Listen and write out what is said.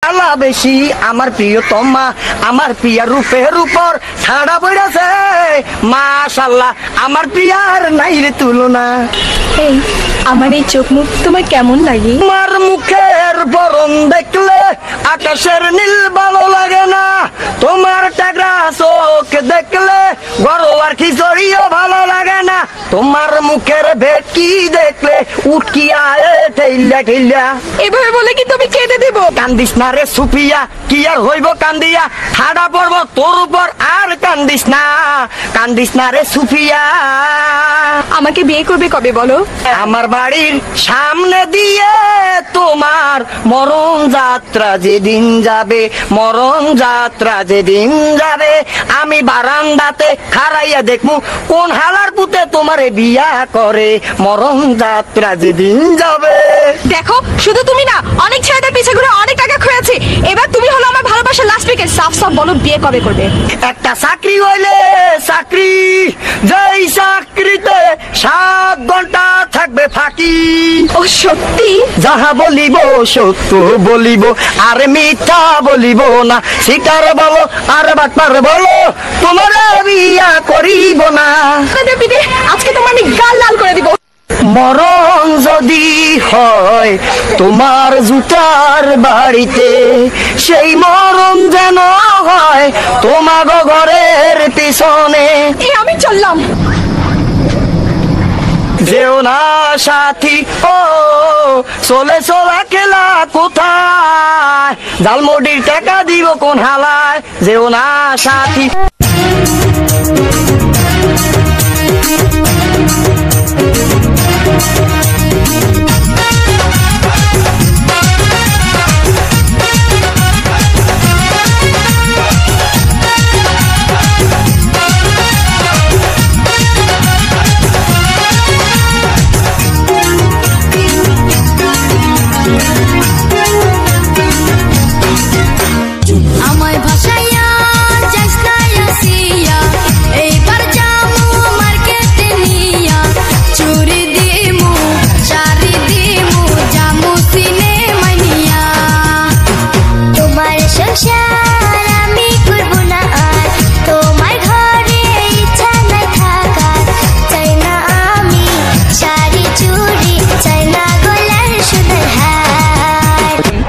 বেশি আমার প্রিয়তমা, আমার প্রিয়ার রূপের উপর ছাড়া পড়েছে মাশাআল্লাহ, আমার প্রিয়ার নাই রে তুলনা। এই আমার এই চোখ মুখ তোমার কেমন লাগে? তোমার মুখের বরণ দেখলে আকাশের নীল ভালো লাগে না, তোমার টাগরা চোখ দেখলে গরুয়ার খিচুড়িও ভালো লাগে না, তোমার মুখের ভেটকি দেখলে উটকি আয় ঠেইলা ঠেইলা। এভাবে বলে কি তুমি কেঁদে দেব? কান্দিস না রে সুফিয়া, কি আর হইব কান্দিয়া, ঠাডা পড়ব তোর উপর আর কান্দিস না, কান্দিস না রে সুফিয়া। আমাকে বিয়ে করবে কবে বলো? আমার বাড়ির সামনে দিয়ে তোমার মরণ যাত্রা যেদিন যাবে, মরণ যাত্রা যেদিন যাবে, আমি বারান্দাতে খাড়াইয়া দেখমু কোন হালার পুতে তোমারে বিয়া করে, মরণ যাত্রা যেদিন যাবে। দেখো শুধু তুমি না, অনেক ছেলেদের পিছে ঘুরে অনেক টাকা খয়েছে, এবার তুমি হলো আমার ভালোবাসার লাস্ট উইকেট। সাফ সাফ বলো বিয়ে কবে করবে? একটা চাকরি হইলে চাকরি, যেই চাকরিতে 7 ঘন্টা থাকবে ফাঁকি। ও সত্যি? যাহা বলিব সত্য বলিব, আর মিথ্যা বলিব না, সিটার বলো আর বাটপার বলো, তোমার বিয়া করিব না। আজকে তোমার আমি গাল লাল করে দিব। মরণ যদি হয় তোমার জুতার বাড়িতে, সেই মরণ যেন হয় তোমার ঘরের পিছনে। আমি চললাম। যেও না সাথী ও, চলে চলা খেলা কোথায়, জালমুড়ির টাকা দিব কোন হালায়, যেও না সাথী।